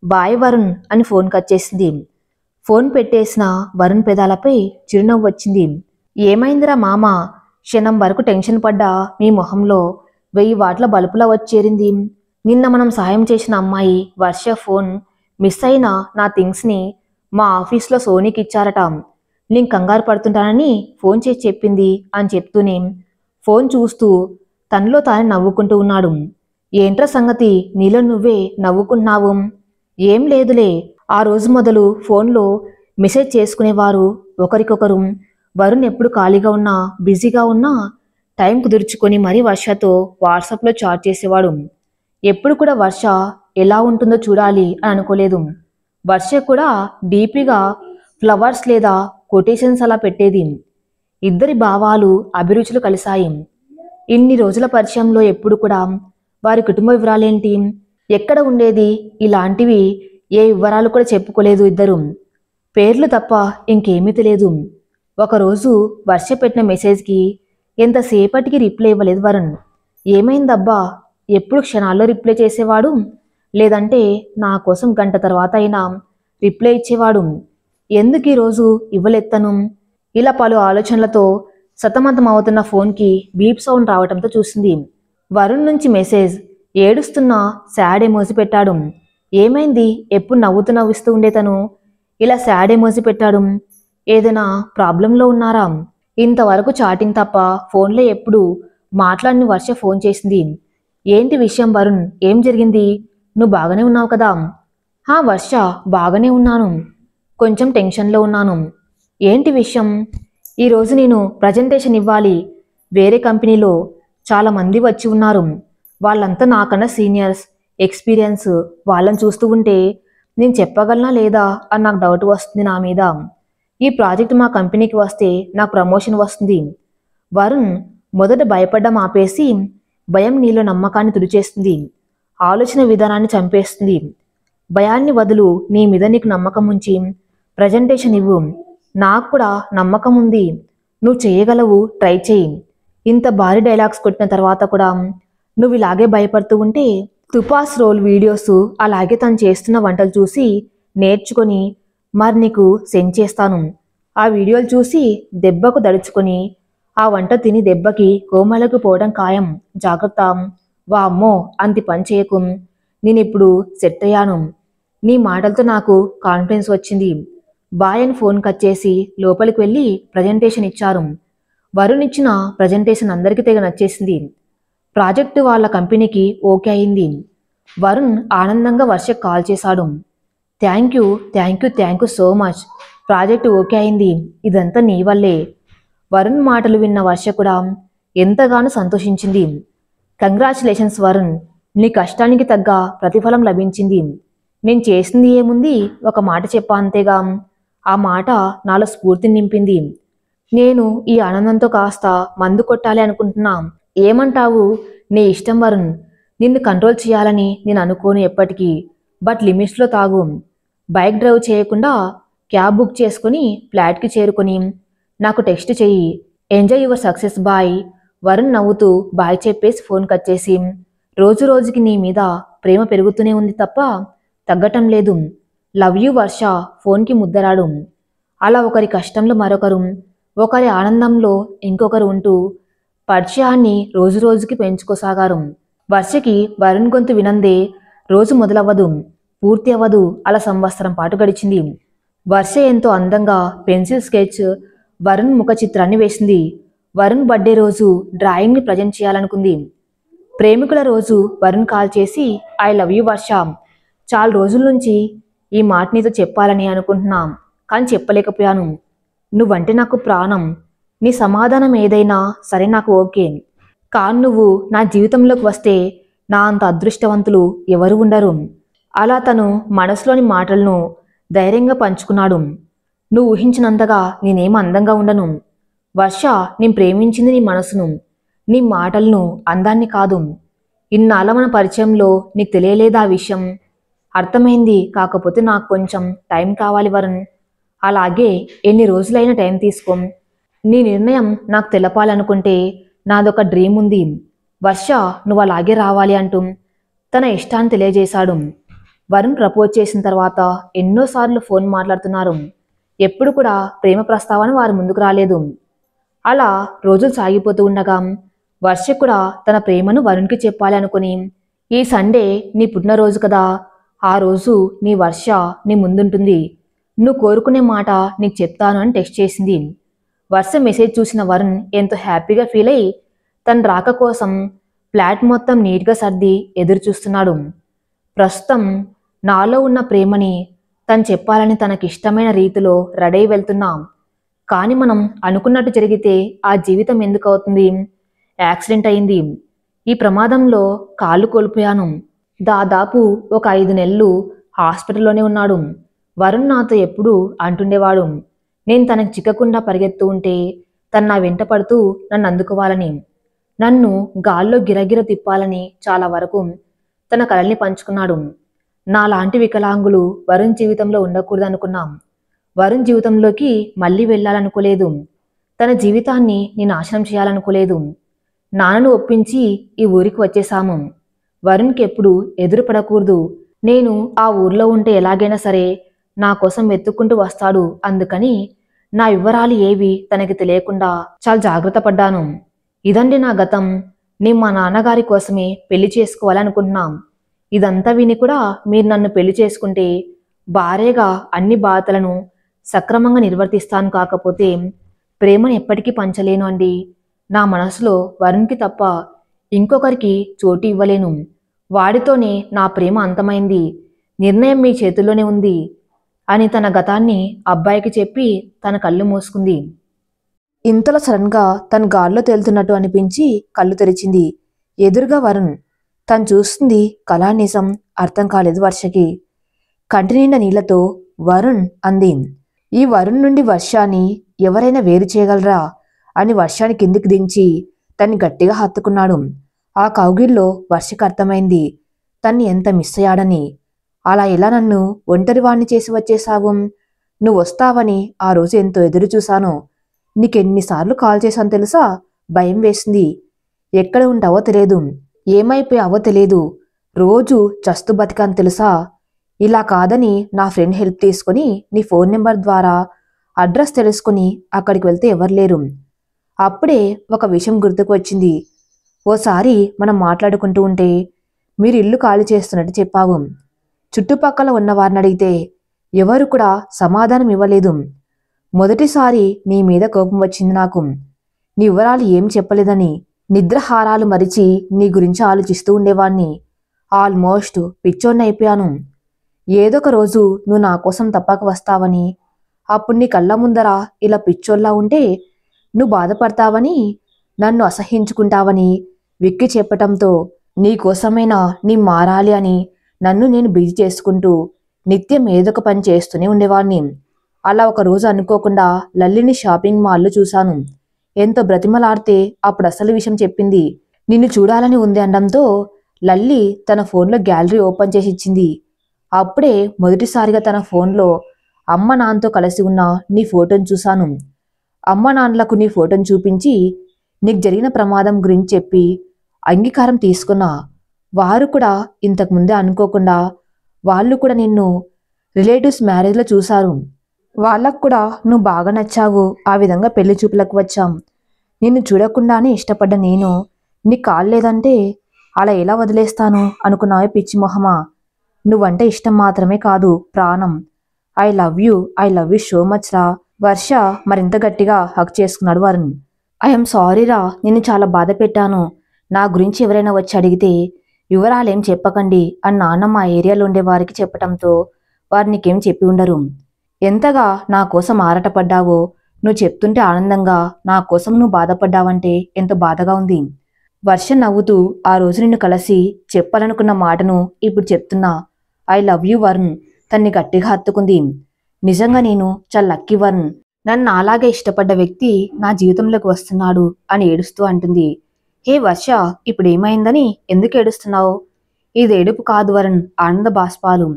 బాయ్ వరుణ్ అని ఫోన్ కట్ చేసింది. ఫోన్ పెట్టేసిన వరుణ్ పెదాలపై చిరునవ్వు వచ్చింది. ఏమైందిరా మామ? క్షణం వరకు టెన్షన్ పడ్డా మీ మొహంలో 1000 వాట్ల బలుపులా వచ్చేరింది. నిన్న మనం సాయం చేసిన అమ్మాయి వర్ష ఫోన్ మిస్ అయిన నా థింగ్స్ని మా ఆఫీస్లో సోనీకి ఇచ్చారట. నేను కంగారు పడుతుంటానని ఫోన్ చేసి చెప్పింది అని చెప్తూనే ఫోన్ చూస్తూ తనలో తానే నవ్వుకుంటూ ఉన్నాడు. ఏంట్రా సంగతి, నీలో నువ్వే నవ్వుకుంటున్నావు? ఏం లేదులే. ఆ రోజు మొదలు ఫోన్లో మెసేజ్ చేసుకునేవారు ఒకరికొకరు. వరుణ్ ఎప్పుడు ఖాళీగా ఉన్నా, బిజీగా ఉన్నా టైం కుదుర్చుకొని మరీ వర్షతో వాట్సాప్లో చాట్ చేసేవాడు. ఎప్పుడు కూడా వర్ష ఎలా ఉంటుందో చూడాలి అని అనుకోలేదు. వర్ష కూడా డీపీగా ఫ్లవర్స్ లేదా కొటేషన్స్ అలా పెట్టేది. ఇద్దరి భావాలు, అభిరుచులు కలిశాయి. ఇన్ని రోజుల పరిచయంలో ఎప్పుడు కూడా వారి కుటుంబ వివరాలేంటి, ఎక్కడ ఉండేది, ఇలాంటివి ఏ వివరాలు కూడా చెప్పుకోలేదు ఇద్దరు. పేర్లు తప్ప ఇంకేమీ తెలియదు. ఒకరోజు వర్ష పెట్టిన మెసేజ్కి ఎంతసేపటికి రిప్లై ఇవ్వలేదు వరుణ్. ఏమైందబ్బా, ఎప్పుడు క్షణాల్లో రిప్లై చేసేవాడు, లేదంటే నా కోసం గంట తర్వాత అయినా రిప్లై ఇచ్చేవాడు. ఎందుకు ఈరోజు ఇవ్వలెత్తను? ఇలా పలు ఆలోచనలతో సతమతం అవుతున్న ఫోన్కి బీప్ సౌండ్ రావటంతో చూసింది. వరుణ్ నుంచి మెసేజ్. ఏడుస్తున్నా శాడ్ ఎమోజీ పెట్టాడు. ఏమైంది, ఎప్పుడు నవ్వుతూ ఉండే తను ఇలా శాడ్ ఎమోజీ పెట్టాడు? ఏదైనా ప్రాబ్లంలో ఉన్నారా? ఇంతవరకు చాటింగ్ తప్ప ఫోన్లో ఎప్పుడు మాట్లాడిన వర్ష ఫోన్ చేసింది. ఏంటి విషయం వరుణ్, ఏం జరిగింది? నువ్వు బాగానే ఉన్నావు కదా? హా వర్ష, బాగానే ఉన్నాను, కొంచెం టెన్షన్లో ఉన్నాను. ఏంటి విషయం? ఈరోజు నేను ప్రజెంటేషన్ ఇవ్వాలి. వేరే కంపెనీలో చాలా మంది వచ్చి ఉన్నారు. వాళ్ళంతా నాకన్నా సీనియర్స్, ఎక్స్పీరియన్స్. వాళ్ళని చూస్తూ ఉంటే నేను చెప్పగలనా లేదా అని నాకు డౌట్ వస్తుంది నా మీద. ఈ ప్రాజెక్ట్ మా కంపెనీకి వస్తే నాకు ప్రమోషన్ వస్తుంది. వరుణ్ మొదట భయపడ్డం ఆపేసి భయం నీలో నమ్మకాన్ని తుడిచేస్తుంది, ఆలోచన విధానాన్ని చంపేస్తుంది. భయాన్ని వదులు, నీ మీద నీకు నమ్మకం ఉంచి ప్రజెంటేషన్ ఇవ్వు. నాకు కూడా నమ్మకం ఉంది, నువ్వు చేయగలవు, ట్రై చేయి. ఇంత భారీ డైలాగ్స్ కొట్టిన తర్వాత కూడా నువ్వు ఇలాగే భయపడుతూ ఉంటే తుపాస్ రోల్ వీడియోస్ అలాగే తను చేస్తున్న వంటలు చూసి నేర్చుకొని మరి నీకు సెండ్ చేస్తాను. ఆ వీడియోలు చూసి దెబ్బకు దడుచుకొని ఆ వంట తిని దెబ్బకి కోమలకు పోవడం ఖాయం. జాగ్రత్త. వామ్మో, అంతి పని చేయకు. నేనిప్పుడు సెట్ అయ్యాను. నీ మాటలతో నాకు కాన్ఫిడెన్స్ వచ్చింది. బాయ్ అని ఫోన్ కట్ చేసి లోపలికి వెళ్ళి ప్రజెంటేషన్ ఇచ్చారు. వరుణ్ ఇచ్చిన ప్రజెంటేషన్ అందరికీ తెగ నచ్చేసింది. ప్రాజెక్టు వాళ్ళ కంపెనీకి ఓకే అయింది. వరుణ్ ఆనందంగా వర్షకు కాల్ చేశాడు. Thank you so much. Project okay అయింది, ఇదంతా నీ వల్లే. వరుణ్ మాటలు విన్న వర్ష కూడా ఎంతగానో సంతోషించింది. కంగ్రాచులేషన్స్ వరుణ్, నీ కష్టానికి తగ్గ ప్రతిఫలం లభించింది. నేను చేసింది ఏముంది, ఒక మాట చెప్పా అంతేగా. ఆ మాట నాలో స్ఫూర్తిని నింపింది. నేను ఈ ఆనందంతో కాస్త మందు కొట్టాలి అనుకుంటున్నా. ఏమంటావు? నీ ఇష్టం వరుణ్. నిన్ను కంట్రోల్ చేయాలని నేను అనుకోను ఎప్పటికీ. బట్ లిమిట్స్లో తాగు. బైక్ డ్రైవ్ చేయకుండా క్యాబ్ బుక్ చేసుకుని ఫ్లాట్కి చేరుకొని నాకు టెక్స్ట్ చెయ్యి. Enjoy your success boy. Varun నవ్వుతూ బాయ్ చెప్పేసి ఫోన్ కట్ చేసి, రోజు రోజుకి నీ మీద ప్రేమ పెరుగుతూనే ఉంది తప్ప తగ్గటం లేదు. లవ్ యూ వర్ష ఫోన్కి ముద్దరాడు. అలా ఒకరి కష్టంలో మరొకరు, ఒకరి ఆనందంలో ఇంకొకరు ఉంటూ పరిచయాన్ని రోజు రోజుకి పెంచుకోసాగారు. వర్షకి వరుణ్ గొంతు వినందే రోజు మొదలవ్వదు, పూర్తి అవ్వదు. అలా సంవత్సరం పాటు గడిచింది. వర్ష ఎంతో అందంగా పెన్సిల్ స్కెచ్ వరుణ్ ముఖ చిత్రాన్ని వేసింది. వరుణ్ బర్త్డే రోజు డ్రాయింగ్ని ప్రజెంట్ చేయాలనుకుంది. ప్రేమికుల రోజు వరుణ్ కాల్ చేసి ఐ లవ్ యూ వర్ష, చాలా రోజుల నుంచి ఈ మాట నీతో చెప్పాలని అనుకుంటున్నాం, కానీ చెప్పలేకపోయాను. నువ్వంటే నాకు ప్రాణం. నీ సమాధానం ఏదైనా సరే నాకు ఓకే. కానీ నువ్వు నా జీవితంలోకి వస్తే నా అంత అదృష్టవంతులు ఎవరు ఉండరు. అలా తను మనసులోని మాటలను ధైర్యంగా పంచుకున్నాడు. నువ్వు ఊహించినంతగా నేనేం అందంగా ఉండను వర్ష. నేను ప్రేమించింది నీ మనసును, నీ మాటలను, అందాన్ని కాదు. ఇన్నాళ్ళ మన పరిచయంలో నీకు తెలియలేదా ఆ విషయం? అర్థమైంది, కాకపోతే నాకు కొంచెం టైం కావాలి వరుణ్. అలాగే ఎన్ని రోజులైనా టైం తీసుకో. నీ నిర్ణయం నాకు తెలపాలనుకుంటే నాదొక డ్రీమ్ ఉంది వర్ష, నువ్వు అలాగే రావాలి అంటూ తన ఇష్టాన్ని తెలియజేశాడు. వరుణ్ ప్రపోజ్ చేసిన తర్వాత ఎన్నోసార్లు ఫోన్ మాట్లాడుతున్నారు. ఎప్పుడు కూడా ప్రేమ ప్రస్తావన వారి ముందుకు రాలేదు. అలా రోజులు సాగిపోతూ ఉండగా వర్ష కూడా తన ప్రేమను వరుణ్కి చెప్పాలి అనుకుని, ఈ సండే నీ పుట్టినరోజు కదా, ఆ రోజు నీ వర్ష నీ ముందుంటుంది, నువ్వు కోరుకునే మాట నీకు చెప్తాను అని టెక్స్ట్ చేసింది. వర్ష మెసేజ్ చూసిన వరుణ్ ఎంతో హ్యాపీగా ఫీల్ అయి తన రాక కోసం ఫ్లాట్ మొత్తం నీట్గా సర్ది ఎదురు చూస్తున్నాడు. ప్రస్తుతం నాలో ఉన్న ప్రేమని తను చెప్పాలని తనకిష్టమైన రీతిలో రెడీ వెళ్తున్నాం. కానీ మనం అనుకున్నట్టు జరిగితే ఆ జీవితం ఎందుకు అవుతుంది? యాక్సిడెంట్ అయింది. ఈ ప్రమాదంలో కాళ్ళు కోల్పోయాను. దాదాపు ఒక 5 నెలలు హాస్పిటల్లోనే ఉన్నాడు. వరుణ్ నాతో ఎప్పుడూ అంటుండేవాడు, నేను తనకు చిక్కకుండా పరిగెత్తూ ఉంటే తను నా వెంట పడుతూ నన్ను అందుకోవాలని, నన్ను గాల్లో గిరగిర తిప్పాలని. చాలా వరకు తన కలల్ని పంచుకున్నాడు. నాలాంటి వికలాంగులు వరుణ్ జీవితంలో ఉండకూడదనుకున్నాం. వరుణ్ జీవితంలోకి మళ్ళీ వెళ్ళాలనుకోలేదు. తన జీవితాన్ని నేను నాశనం చేయాలనుకోలేదు. నాన్నను ఒప్పించి ఈ ఊరికి వచ్చేశాము. వరుణ్కి ఎప్పుడు ఎదురుపడకూడదు. నేను ఆ ఊర్లో ఉంటే ఎలాగైనా సరే నా కోసం వెతుక్కుంటూ వస్తాడు. అందుకని నా వివరాలు ఏవి తనకి తెలియకుండా చాలా జాగ్రత్త పడ్డాను. ఇదండి నా గతం. నేను మా నాన్నగారి కోసమే పెళ్లి చేసుకోవాలనుకుంటున్నాం. ఇదంతా విని కూడా మీరు నన్ను పెళ్లి చేసుకుంటే భార్యగా అన్ని బాధ్యతలను సక్రమంగా నిర్వర్తిస్తాను. కాకపోతే ప్రేమను ఎప్పటికీ పంచలేను అండి. నా మనసులో వరుణ్కి తప్ప ఇంకొకరికి చోటు ఇవ్వలేను. వాడితోనే నా ప్రేమ అంతమైంది. నిర్ణయం మీ చేతుల్లోనే ఉంది అని తన గతాన్ని అబ్బాయికి చెప్పి తన కళ్ళు మూసుకుంది. ఇంతలో సడన్గా తను గాల్లో తేలుతున్నట్టు అనిపించి కళ్ళు తెరిచింది. ఎదురుగా వరుణ్. తను చూస్తుంది కళా నిజం అర్థం కాలేదు వర్షకి. కంటి నిండా నీళ్లతో వరుణ్ అంది. ఈ వరుణ్ నుండి వర్షాన్ని ఎవరైనా వేరు చేయగలరా అని వర్షాన్ని కిందికి దించి తన్ని గట్టిగా హత్తుకున్నాడు. ఆ కౌగిల్లో వర్షకు అర్థమైంది తన్ని ఎంత మిస్ అయ్యాడని. అలా ఎలా నన్ను ఒంటరివాణ్ణి చేసి వచ్చేశావు? నువ్వు వస్తావని ఆ రోజు ఎంతో ఎదురు చూశాను. నీకెన్నిసార్లు కాల్ చేశాను తెలుసా? భయం వేసింది. ఎక్కడ ఉంటావో తెలియదు, ఏమైపోయావో తెలియదు. రోజు చస్తు బతికాను తెలుసా? ఇలా కాదని నా ఫ్రెండ్ హెల్ప్ తీసుకుని నీ ఫోన్ నెంబర్ ద్వారా అడ్రస్ తెలుసుకుని అక్కడికి వెళ్తే ఎవరు లేరు. అప్పుడే ఒక విషయం గుర్తుకు వచ్చింది. ఓసారి మనం మాట్లాడుకుంటూ ఉంటే మీరు ఇల్లు ఖాళీ చేస్తున్నట్టు చెప్పావు. చుట్టుపక్కల ఉన్న వారిని అడిగితే ఎవరు కూడా సమాధానం ఇవ్వలేదు. మొదటిసారి నీ మీద కోపం వచ్చింది నాకు. నీ వివరాలు ఏం చెప్పలేదని నిద్రహారాలు మరిచి నీ గురించి ఆలోచిస్తూ ఉండేవాణ్ణి. ఆల్మోస్ట్ పిచ్చోన్ని అయిపోయాను. ఏదొక రోజు నువ్వు నా కోసం తప్పక వస్తావని, అప్పుడు నీ కళ్ళ ముందర ఇలా పిచ్చోల్లా ఉంటే నువ్వు బాధపడతావని, నన్ను అసహించుకుంటావని విక్కి చెప్పటంతో నీకోసమైనా నీ మారాలి అని నన్ను నేను బిజీ చేసుకుంటూ నిత్యం ఏదొక పని చేస్తూనే ఉండేవాణ్ణి. అలా ఒక రోజు అనుకోకుండా లల్లిని షాపింగ్ మాల్లో చూశాను. ఎంతో బ్రతిమలాడితే అప్పుడు అసలు విషయం చెప్పింది. నిన్ను చూడాలని ఉంది అనడంతో లల్లి తన ఫోన్లో గ్యాలరీ ఓపెన్ చేసి ఇచ్చింది. అప్పుడే మొదటిసారిగా తన ఫోన్లో అమ్మ నాన్నతో కలిసి ఉన్న నీ ఫోటోను చూశాను. అమ్మ నాన్నలకు నీ ఫోటోను చూపించి నీకు జరిగిన ప్రమాదం గురించి చెప్పి అంగీకారం తీసుకున్నా. వారు కూడా ఇంతకుముందే అనుకోకుండా వాళ్ళు కూడా నిన్ను రిలేటివ్స్ మ్యారేజ్లో చూశారు. వాళ్ళకు కూడా నువ్వు బాగా నచ్చావు. ఆ విధంగా పెళ్లి చూపులకు వచ్చాం. నిన్ను చూడకుండానే ఇష్టపడ్డ నేను నీ కాల్ లేదంటే అలా ఎలా వదిలేస్తాను అనుకున్నావే పిచ్చి మొహమా? నువ్వంటే ఇష్టం మాత్రమే కాదు, ప్రాణం. I love you so much రా. వర్ష మరింత గట్టిగా హక్ చేసుకున్నాడు వరుణ్. ఐఎమ్ సారీ రా, నిన్ను చాలా బాధ పెట్టాను. నా గురించి ఎవరైనా వచ్చి అడిగితే వివరాలేం చెప్పకండి అని నాన్నమ్మ ఆ ఏరియాలో ఉండే వారికి చెప్పటంతో వారు నీకేం చెప్పి ఉండరు. ఎంతగా నా కోసం ఆరాటపడ్డావో నువ్వు చెప్తుంటే ఆనందంగా, నా కోసం నువ్వు బాధపడ్డావంటే ఎంత బాధగా ఉంది. వర్ష నవ్వుతూ ఆ రోజు నిన్ను కలిసి చెప్పాలనుకున్న మాటను ఇప్పుడు చెప్తున్నా. I love you Varun. తన్ని గట్టిగా హత్తుకుంది. నిజంగా నేను చాలా లక్కీ వరుణ్. నన్ను అలాగే ఇష్టపడ్డ వ్యక్తి నా జీవితంలోకి వస్తున్నాడు అని ఏడుస్తూ అంటుంది. హే వర్ష, ఇప్పుడు ఏమైందని ఎందుకు ఏడుస్తున్నావు? ఇది ఏడుపు కాదు వరుణ్, ఆనంద బాష్పాలు.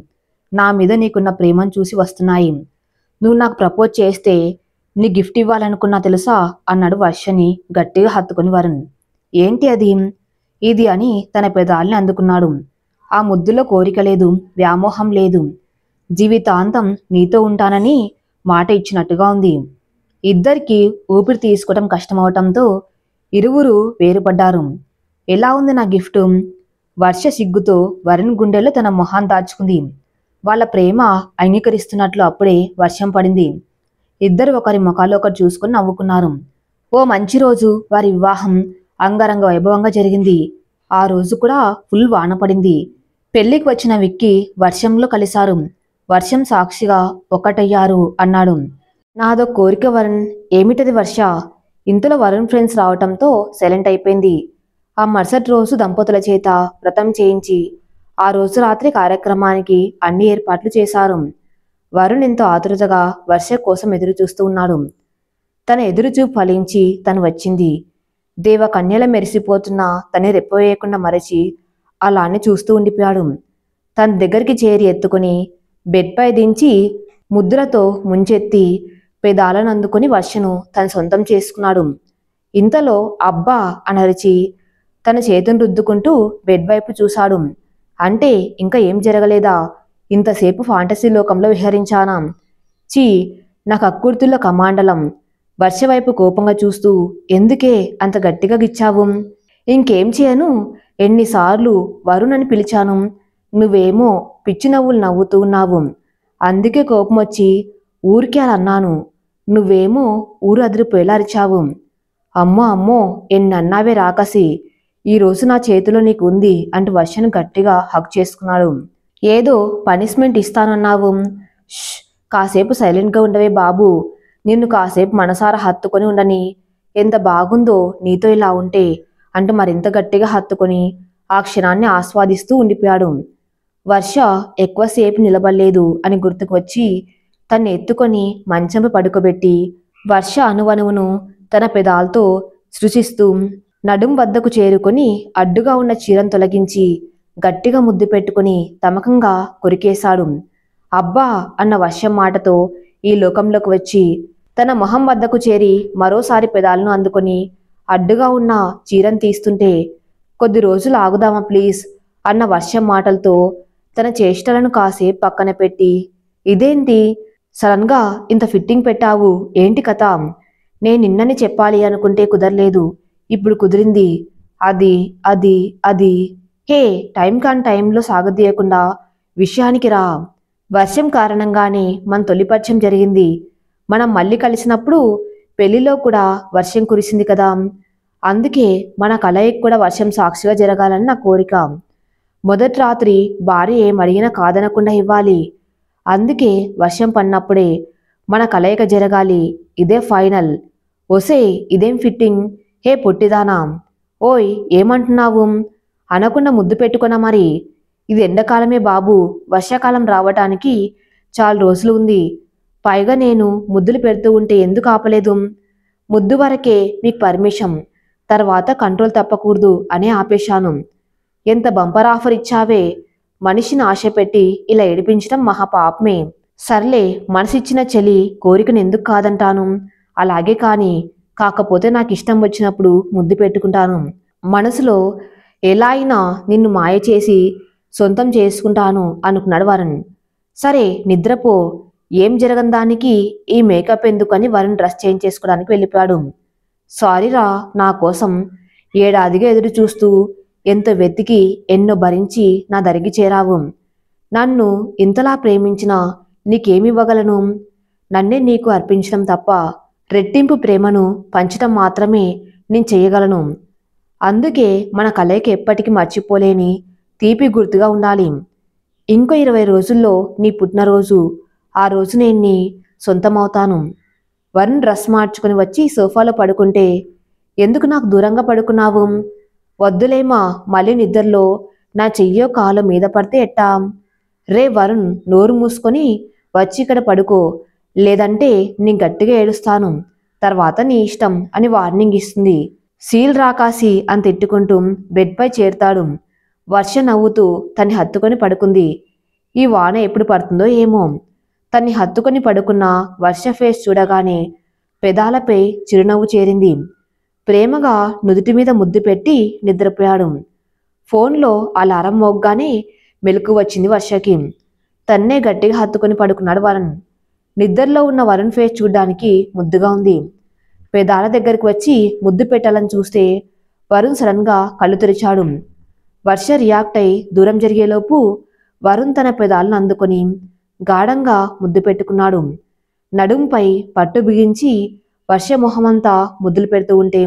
నా మీద నీకున్న ప్రేమను చూసి వస్తున్నాయి. నువ్వు నాకు ప్రపోజ్ చేస్తే నీ గిఫ్ట్ ఇవ్వాలనుకున్నా తెలుసా అన్నాడు వర్షని గట్టిగా హత్తుకుని వరుణ్. ఏంటి అది? ఇది అని తన పెదాల్ని అందుకున్నాడు. ఆ ముద్దులో కోరిక లేదు, వ్యామోహం లేదు. జీవితాంతం నీతో ఉంటానని మాట ఇచ్చినట్టుగా ఉంది. ఇద్దరికి ఊపిరి తీసుకోవటం కష్టమవటంతో ఇరువురు వేరుపడ్డారు. ఎలా ఉంది నా గిఫ్ట్? వర్ష సిగ్గుతో వరుణ్ గుండెల్లో తన మొహాన్ని దాచుకుంది. వాళ్ళ ప్రేమ అంగీకరిస్తున్నట్లు అప్పుడే వర్షం పడింది. ఇద్దరు ఒకరి ముఖాలు ఒకరు చూసుకుని నవ్వుకున్నారు. ఓ మంచి రోజు వారి వివాహం అంగరంగ వైభవంగా జరిగింది. ఆ రోజు కూడా ఫుల్ వాన పడింది. పెళ్లికి వచ్చిన విక్కీ వర్షంలో కలిశారు. వర్షం సాక్షిగా ఒకటయ్యారు అన్నాడు. నాదో కోరిక వరుణ్. ఏమిటది వర్ష? ఇంతలో వరుణ్ ఫ్రెండ్స్ రావటంతో సైలెంట్ అయిపోయింది. ఆ మరుసటి రోజు దంపతుల చేత వ్రతం చేయించి ఆ రోజు రాత్రి కార్యక్రమానికి అన్ని ఏర్పాట్లు చేశారు. వరుణ్ ఎంతో ఆతురతగా వర్ష కోసం ఎదురు చూస్తూ ఉన్నాడు. తన ఎదురుచూపు ఫలించి తను వచ్చింది. దేవకన్యల మెరిసిపోతున్న తన్ని రెప్పవేయకుండా మరచి అలానే చూస్తూ ఉండిపోయాడు. తన దగ్గరికి చేరి ఎత్తుకుని బెడ్పై దించి ముద్దులతో ముంచెత్తి పెదాలను అందుకొని వర్షను తన సొంతం చేసుకున్నాడు. ఇంతలో అబ్బా అనరిచి తన చేతును రుద్దుకుంటూ బెడ్ వైపు చూశాడు. అంటే ఇంకా ఏం జరగలేదా? ఇంతసేపు ఫాంటసీ లోకంలో విహరించానా? చీ, నా కక్కుర్తుల్లో కమాండలం. వర్ష వైపు కోపంగా చూస్తూ ఎందుకే అంత గట్టిగా గిచ్చావు? ఇంకేం చేయను? ఎన్నిసార్లు వరుణ్ అని పిలిచాను, నువ్వేమో పిచ్చి నవ్వులు నవ్వుతూ ఉన్నావు. అందుకే కోపం వచ్చి ఊరికే అలా అన్నాను. నువ్వేమో ఊరు అదిరిపోయేలా అరిచావు. అమ్మో అమ్మో, ఎన్నన్నావే రాకసి. ఈరోజు నా చేతిలో నీకు ఉంది అంటూ వర్షను గట్టిగా హక్ చేసుకున్నాడు. ఏదో పనిష్మెంట్ ఇస్తానన్నావు. కాసేపు సైలెంట్గా ఉండవే బాబు. నిన్ను కాసేపు మనసారా హత్తుకొని ఉండని. ఎంత బాగుందో నీతో ఇలా ఉంటే అంటూ మరింత గట్టిగా హత్తుకొని ఆ క్షణాన్ని ఆస్వాదిస్తూ ఉండిపోయాడు. వర్ష ఎక్కువసేపు నిలబడలేదు అని గుర్తుకు వచ్చి తన్ని ఎత్తుకొని మంచంపై పడుకోబెట్టి వర్ష అణువణువును తన పెదాలతో సృశిస్తూ నడుం వద్దకు చేరుకొని అడ్డుగా ఉన్న చీరను తొలగించి గట్టిగా ముద్దు పెట్టుకుని తమకంగా కొరికేశాడు. అబ్బా అన్న వర్షం మాటతో ఈ లోకంలోకి వచ్చి తన మొహం వద్దకు చేరి మరోసారి పెదాలను అందుకొని అడ్డుగా ఉన్న చీరను తీస్తుంటే కొద్ది రోజులు ఆగుదామా ప్లీజ్ అన్న వర్షం మాటలతో తన చేష్టలను కాసేపు పక్కన పెట్టి ఇదేంటి సడన్గా ఇంత ఫిట్టింగ్ పెట్టావు, ఏంటి కథ? నేను నిన్నని చెప్పాలి అనుకుంటే కుదరలేదు, ఇప్పుడు కుదిరింది. అది అది అది హే, టైం కాని టైంలో సాగదీయకుండా విషయానికి రా. వర్షం కారణంగానే మన తొలిపరిచయం జరిగింది. మనం మళ్ళీ కలిసినప్పుడు పెళ్లిలో కూడా వర్షం కురిసింది కదా. అందుకే మన కలయిక కూడా వర్షం సాక్షిగా జరగాలని నా కోరిక. మొదటి రాత్రి భార్య ఏమడిగినా కాదనకుండా ఇవ్వాలి. అందుకే వర్షం పడినప్పుడే మన కలయిక జరగాలి. ఇదే ఫైనల్. ఒసే, ఇదేం ఫిట్టింగ్? హే పొట్టిదానా, ఓయ్ ఏమంటున్నావు? అనకుండా ముద్దు పెట్టుకున్నా మరి. ఇది ఎండాకాలమే బాబు, వర్షాకాలం రావటానికి చాలా రోజులు ఉంది. పైగా నేను ముద్దులు పెడుతూ ఉంటే ఎందుకు ఆపలేదు? ముద్దు వరకే మీకు పర్మిషన్, తర్వాత కంట్రోల్ తప్పకూడదు అని ఆపేశాను. ఎంత బంపర్ ఆఫర్ ఇచ్చావే. మనిషిని ఆశ పెట్టి ఇలా ఏడిపించడం మహాపాపమే. సర్లే, మనసిచ్చిన చెలి కోరికను ఎందుకు కాదంటాను. అలాగే కాని, కాకపోతే నాకు ఇష్టం వచ్చినప్పుడు ముద్దు పెట్టుకుంటాను. మనసులో ఎలా అయినా నిన్ను మాయ చేసి సొంతం చేసుకుంటాను అనుకున్నాడు వరుణ్. సరే నిద్రపో, ఏం జరగని దానికి ఈ మేకప్ ఎందుకని వరుణ్ డ్రెస్ చేంజ్ చేసుకోవడానికి వెళ్ళిపోయాడు. సారీరా, నా కోసం ఏడాదిగా ఎదురు చూస్తూ ఎంతో వెతికి ఎన్నో భరించి నా దరికి చేరావు. నన్ను ఇంతలా ప్రేమించినా నీకేమివ్వగలను? నన్నే నీకు అర్పించడం తప్ప రెట్టింపు ప్రేమను పంచడం మాత్రమే నేను చేయగలను. అందుకే మన కలయిక ఎప్పటికీ మర్చిపోలేని తీపి గుర్తుగా ఉండాలి. ఇంకో 20 రోజుల్లో నీ పుట్టినరోజు. ఆ రోజు నేను నీ సొంతమవుతాను. వరుణ్ డ్రెస్ మార్చుకుని వచ్చి సోఫాలో పడుకుంటే ఎందుకు నాకు దూరంగా పడుకున్నావు? వద్దులేమా, మళ్ళీ నిద్రలో నా చెయ్యో కాలో మీద పడితే ఎట్టా? రే వరుణ్, నోరు మూసుకొని వచ్చి ఇక్కడ పడుకో, లేదంటే నీ గట్టిగా ఏడుస్తాను, తర్వాత నీ ఇష్టం అని వార్నింగ్ ఇస్తుంది. సీల్ రాకాసి అని తిట్టుకుంటూ బెడ్పై చేరుతాడు. వర్ష నవ్వుతూ తన్ని హత్తుకొని పడుకుంది. ఈ వాన ఎప్పుడు పడుతుందో ఏమో. తన్ని హత్తుకొని పడుకున్న వర్ష ఫేస్ చూడగానే పెదాలపై చిరునవ్వు చేరింది. ప్రేమగా నుదుటి మీద ముద్దు పెట్టి నిద్రపోయాడు. ఫోన్లో అలారం మోగ్గానే మెలకు వచ్చింది వర్షకి. తన్నే గట్టిగా హత్తుకొని పడుకున్నాడు వరుణ్. నిద్రలో ఉన్న వరుణ్ ఫేస్ చూడ్డానికి ముద్దుగా ఉంది. పెదాల దగ్గరికి వచ్చి ముద్దు పెట్టాలని చూస్తే వరుణ్ సడన్గా కళ్ళు తెరిచాడు. వర్ష రియాక్ట్ అయి దూరం జరిగేలోపు వరుణ్ తన పెదాలను అందుకొని గాఢంగా ముద్దు పెట్టుకున్నాడు. నడుంపై పట్టు బిగించి వర్ష మొహమంతా ముద్దులు పెడుతూ ఉంటే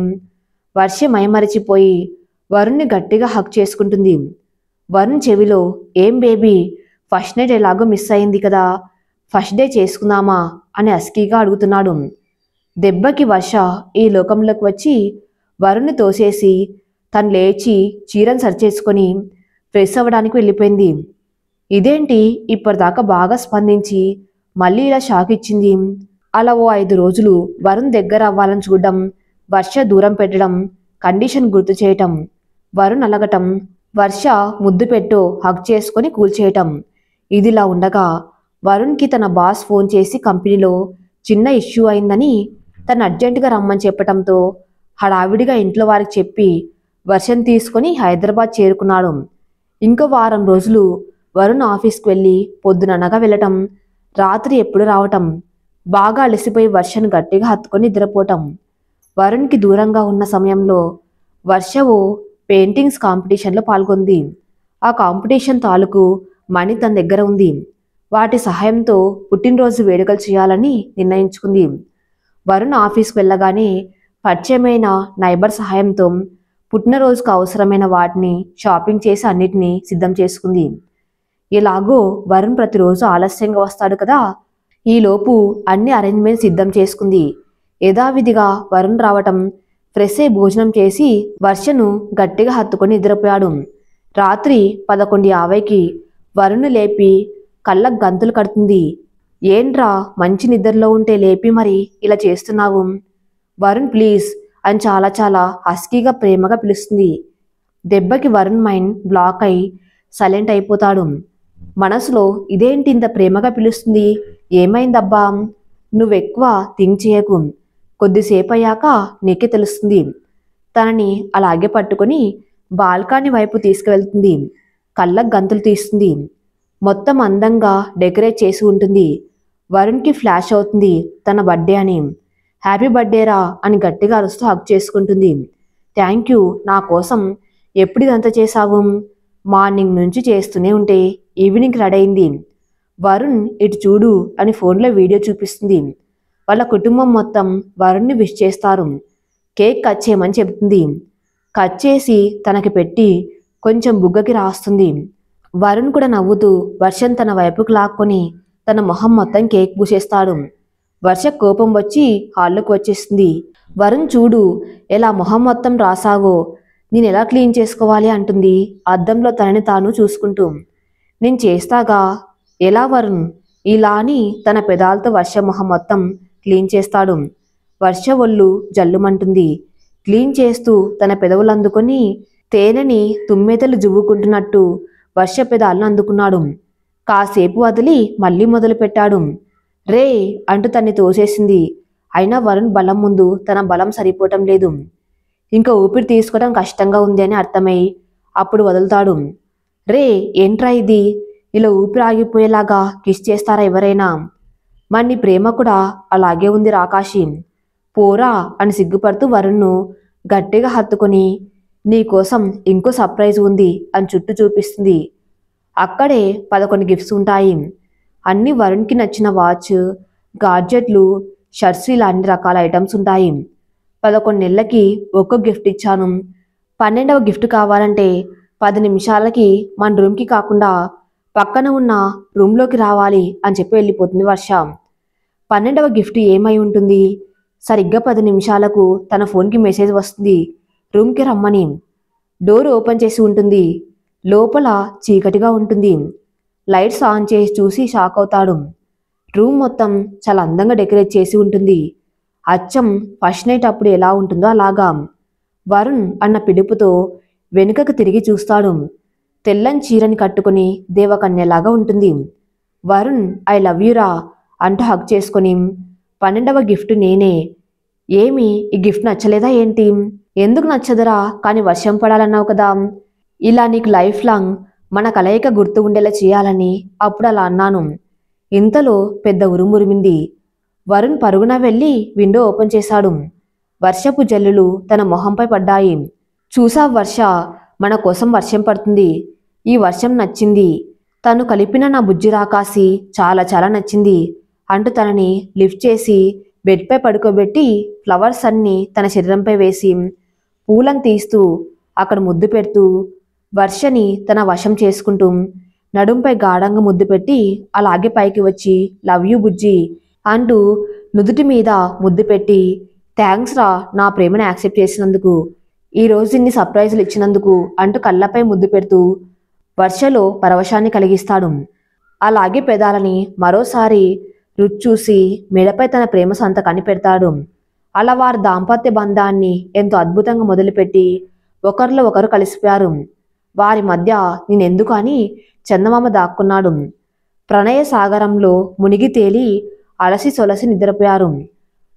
వర్ష మైమరిచిపోయి వరుణ్ణి గట్టిగా హక్ చేసుకుంటుంది. వరుణ్ చెవిలో, ఏం బేబీ, ఫస్ట్ నైట్ ఎలాగో మిస్ అయింది కదా, ఫస్ట్ డే చేసుకుందామా అని అస్కీగా అడుగుతున్నాడు. దెబ్బకి వర్ష ఈ లోకంలోకి వచ్చి వరుణ్ణి తోసేసి తను లేచి చీరను సరిచేసుకొని ఫ్రెష్ అవ్వడానికి వెళ్ళిపోయింది. ఇదేంటి ఇప్పటిదాకా బాగా స్పందించి మళ్ళీ ఇలా షాక్ ఇచ్చింది? అలా ఓ 5 రోజులు వరుణ్ దగ్గర అవ్వాలని చూడడం, వర్ష దూరం పెట్టడం, కండిషన్ గుర్తు చేయటం, వరుణ్ అలగటం, వర్ష ముద్దు పెట్టో హక్ చేసుకొని కూల్చేయటం. ఇదిలా ఉండగా వరుణ్కి తన బాస్ ఫోన్ చేసి కంపెనీలో చిన్న ఇష్యూ అయిందని తను అర్జెంటుగా రమ్మని చెప్పటంతో హడావిడిగా ఇంట్లో వారికి చెప్పి వర్షం తీసుకొని హైదరాబాద్ చేరుకున్నాడు. ఇంకో వారం రోజులు వరుణ్ ఆఫీస్కి వెళ్ళి పొద్దుననగా వెళ్ళటం, రాత్రి ఎప్పుడు రావటం, బాగా అలసిపోయి వర్షను గట్టిగా హత్తుకొని నిద్రపోవటం. వరుణ్కి దూరంగా ఉన్న సమయంలో వర్ష ఓ పెయింటింగ్స్ కాంపిటీషన్లో పాల్గొంది. ఆ కాంపిటీషన్ తాలూకు మనీ తన దగ్గర ఉంది. వాటి సహాయంతో పుట్టినరోజు వేడుకలు చేయాలని నిర్ణయించుకుంది. వరుణ్ ఆఫీస్కి వెళ్ళగానే పరిచయమైన నైబర్ సహాయంతో పుట్టినరోజుకు అవసరమైన వాటిని షాపింగ్ చేసి అన్నిటినీ సిద్ధం చేసుకుంది. ఎలాగో వరుణ్ ప్రతిరోజు ఆలస్యంగా వస్తాడు కదా, ఈలోపు అన్ని అరేంజ్మెంట్స్ సిద్ధం చేసుకుంది. యథావిధిగా వరుణ్ రావటం, ఫ్రెష్ అయి భోజనం చేసి వర్షను గట్టిగా హత్తుకొని నిద్రపోయాడు. రాత్రి 11:50కి వరుణ్ లేపి కళ్ళకు గంతులు కడుతుంది. ఏంట్రా, మంచి నిద్రలో ఉంటే లేపి మరి ఇలా చేస్తున్నావు? వరుణ్ ప్లీజ్ అని చాలా చాలా హస్కీగా ప్రేమగా పిలుస్తుంది. దెబ్బకి వరుణ్ మైండ్ బ్లాక్ అయి సైలెంట్ అయిపోతాడు. మనసులో ఇదేంటి ఇంత ప్రేమగా పిలుస్తుంది, ఏమైందబ్బా? నువ్వెక్కువ థింక్ చేయకు, కొద్దిసేపు అయ్యాక నీకే తెలుస్తుంది. తనని అలాగే పట్టుకొని బాల్కనీ వైపు తీసుకువెళ్తుంది. కళ్ళకు గంతులు తీస్తుంది. మొత్తం అందంగా డెకరేట్ చేసి ఉంటుంది. వరుణ్కి ఫ్లాష్ అవుతుంది తన బర్త్డే అని. హ్యాపీ బర్త్డేరా అని గట్టిగా అరుస్తూ హగ్ చేసుకుంటుంది. థ్యాంక్ యూ, నా కోసం ఎప్పుడు ఇదంతా చేశావు? మార్నింగ్ నుంచి చేస్తూనే ఉంటే ఈవినింగ్ రెడీ అయింది. వరుణ్ ఇటు చూడు అని ఫోన్లో వీడియో చూపిస్తుంది. వాళ్ళ కుటుంబం మొత్తం వరుణ్ని విష్ చేస్తారు. కేక్ కట్ చేయమని చెబుతుంది. కట్ చేసి తనకి పెట్టి కొంచెం బుగ్గకి రాస్తుంది. వరుణ్ కూడా నవ్వుతూ వర్షం తన వైపుకు లాక్కొని తన మొహం మొత్తం కేక్ పూసేస్తాడు. వర్ష కోపం వచ్చి హాల్లోకి వచ్చేస్తుంది. వరుణ్ చూడు ఎలా మొహం మొత్తం రాసావో, నేను ఎలా క్లీన్ చేసుకోవాలి అంటుంది అద్దంలో తనని తాను చూసుకుంటూ. నేను చేస్తాగా. ఎలా వరుణ్? ఇలా అని తన పెదాలతో వర్ష మొహం మొత్తం క్లీన్ చేస్తాడు. వర్ష ఒళ్ళు జల్లుమంటుంది. క్లీన్ చేస్తూ తన పెదవులు అందుకొని తేనెని తుమ్మెదలు జువ్వుకుంటున్నట్టు వర్ష పెదాలను అందుకున్నాడు. కాసేపు వదిలి మళ్ళీ మొదలుపెట్టాడు. రే అంటూ తన్ని తోసేసింది. అయినా వరుణ్ బలం ముందు తన బలం సరిపోవటం లేదు. ఇంకా ఊపిరి తీసుకోవడం కష్టంగా ఉంది అని అర్థమై అప్పుడు వదులుతాడు. రే ఏంట్రా ఇది, ఇలా ఊపిరి ఆగిపోయేలాగా కిస్ చేస్తారా ఎవరైనా? మరి నీ ప్రేమ కూడా అలాగే ఉంది రాకాశి. పోరా అని సిగ్గుపడుతూ వరుణ్ను గట్టిగా హత్తుకొని నీకోసం ఇంకో సర్ప్రైజ్ ఉంది అని చుట్టూ చూపిస్తుంది. అక్కడే 11 గిఫ్ట్స్ ఉంటాయి. అన్ని వరుణ్కి నచ్చిన వాచ్, గాడ్జెట్లు, షర్ట్స్, ఇలా అన్ని రకాల ఐటమ్స్ ఉంటాయి. 11 నెలలకి ఒక్కో గిఫ్ట్ ఇచ్చాను. 12వ గిఫ్ట్ కావాలంటే 10 నిమిషాలకి మన రూమ్కి కాకుండా పక్కన ఉన్న రూమ్లోకి రావాలి అని చెప్పి వెళ్ళిపోతుంది వర్ష. 12వ గిఫ్ట్ ఏమై ఉంటుంది? సరిగ్గా 10 నిమిషాలకు తన ఫోన్కి మెసేజ్ వస్తుంది, రూమ్కి రమ్మని. డోర్ ఓపెన్ చేసి ఉంటుంది. లోపల చీకటిగా ఉంటుంది. లైట్స్ ఆన్ చేసి చూసి షాక్ అవుతాడు. రూమ్ మొత్తం చాలా అందంగా డెకరేట్ చేసి ఉంటుంది. అచ్చం ఫస్ట్ నైట్ అప్పుడు ఎలా ఉంటుందో అలాగా. వరుణ్ అన్న పిలుపుతో వెనుకకు తిరిగి చూస్తాడు. తెల్లని చీరని కట్టుకుని దేవకన్యలాగా ఉంటుంది. వరుణ్ ఐ లవ్ యూరా అంటూ హగ్ చేసుకొని 12వ గిఫ్ట్ నేనే. ఏమి ఈ గిఫ్ట్ నచ్చలేదా ఏంటి? ఎందుకు నచ్చదురా, కానీ వర్షం పడాలన్నావు కదా, ఇలా నీకు లైఫ్ లాంగ్ మన కలయిక గుర్తు ఉండేలా చేయాలని అప్పుడు అలా అన్నాను. ఇంతలో పెద్ద ఉరుమురిమింది. వరుణ్ పరుగున వెళ్ళి విండో ఓపెన్ చేశాడు. వర్షపు జల్లులు తన మొహంపై పడ్డాయి. చూసా వర్ష, మన కోసం వర్షం పడుతుంది. ఈ వర్షం నచ్చింది. తను కలిపిన నా బుజ్జి రాకాసి చాలా చాలా నచ్చింది అంటూ తనని లిఫ్ట్ చేసి బెడ్పై పడుకోబెట్టి ఫ్లవర్స్ అన్నీ తన శరీరంపై వేసి పూలను తీస్తూ అక్కడ ముద్దు పెడుతూ వర్షని తన వశం చేసుకుంటూ నడుంపై గాఢంగా ముద్దు పెట్టి అలాగే పైకి వచ్చి లవ్ యూ బుజ్జి అంటూ నుదుటి మీద ముద్దు పెట్టి థ్యాంక్స్ రా నా ప్రేమను యాక్సెప్ట్ చేసినందుకు, ఈరోజు ఇన్ని సర్ప్రైజులు ఇచ్చినందుకు అంటూ కళ్ళపై ముద్దు పెడుతూ వర్షలో పరవశాన్ని కలిగిస్తాడు. అలాగే పెదాలని మరోసారి రుచి చూసి మెడపై తన ప్రేమ సంతకాన్ని పెడతాడు. అలా వారి దాంపత్య బంధాన్ని ఎంతో అద్భుతంగా మొదలుపెట్టి ఒకరిలో ఒకరు కలిసిపోయారు. వారి మధ్య నేనెందుకు అని చందమామ దాక్కున్నాడు. ప్రణయ సాగరంలో మునిగి తేలి అలసి సొలసి నిద్రపోయారు.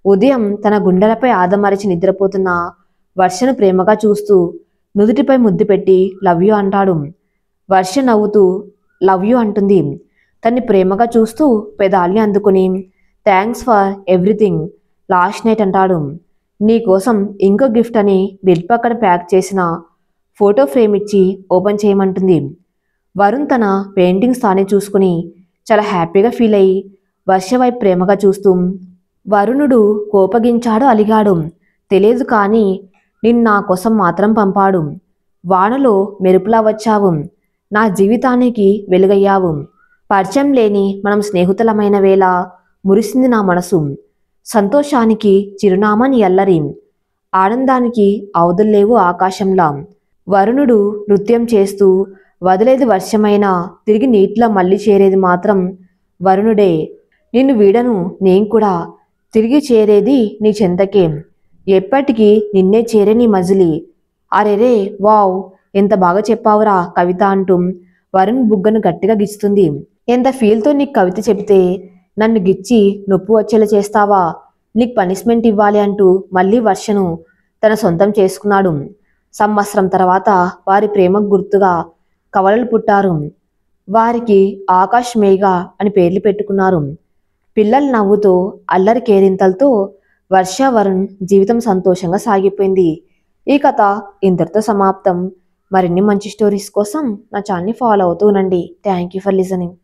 ఉదయం తన గుండెలపై ఆదమరిచి నిద్రపోతున్న వర్షను ప్రేమగా చూస్తూ నుదుటిపై ముద్దు పెట్టి లవ్ యూ అంటాడు. వర్ష నవ్వుతూ లవ్ యూ అంటుంది. తన్ని ప్రేమగా చూస్తూ పెదాల్ని అందుకుని thanks for everything last night అంటాడు. నీకోసం ఇంకో గిఫ్ట్ అని బెడ్ పక్కన ప్యాక్ చేసిన ఫోటో ఫ్రేమ్ ఇచ్చి ఓపెన్ చేయమంటుంది. వరుణ్ తన పెయింటింగ్స్ తానే చూసుకుని చాలా హ్యాపీగా ఫీల్ అయ్యి వర్ష వైపు ప్రేమగా చూస్తూ వరుణుడు కోపగించాడు, అలిగాడు. తెలియదు కానీ నిన్ను నా కోసం మాత్రం పంపాడు. వానలో మెరుపులా వచ్చావు, నా జీవితానికి వెలుగయ్యావు. పరిచయం లేని మనం స్నేహితులమైన వేళ మురిసింది నా మనసు. సంతోషానికి చిరునామా నీ అల్లరి, ఆనందానికి అవధుల్లేవు ఆకాశంలా. వరుణుడు నృత్యం చేస్తూ వదిలేది వర్షమైనా తిరిగి నీటిలో మళ్ళీ చేరేది మాత్రం వరుణుడే. నిన్ను వీడను నేను కూడా, తిరిగి చేరేది నీ చెంతకే, ఎప్పటికీ నిన్నే చేరే నీ మజిలీ. అరెరే వావ్, ఎంత బాగా చెప్పావురా కవిత అంటూ వరుణ్ బుగ్గను గట్టిగా గిచ్చుతుంది. ఎంత ఫీల్తో నీకు కవిత చెబితే నన్ను గిచ్చి నొప్పి వచ్చేలా చేస్తావా, నీకు పనిష్మెంట్ ఇవ్వాలి అంటూ మళ్ళీ వర్షను తన సొంతం చేసుకున్నాడు. సంవత్సరం తర్వాత వారి ప్రేమకు గుర్తుగా కవలలు పుట్టారు. వారికి ఆకాష్ మేఘ అని పేర్లు పెట్టుకున్నారు. పిల్లల నవ్వుతో అల్లరి కేరింతలతో వర్ష వరుణ్ జీవితం సంతోషంగా సాగిపోయింది. ఈ కథ ఇంతటితో సమాప్తం. మరిన్ని మంచి స్టోరీస్ కోసం నా ఛానల్ని ఫాలో అవుతూ ఉండండి. Thank you for listening.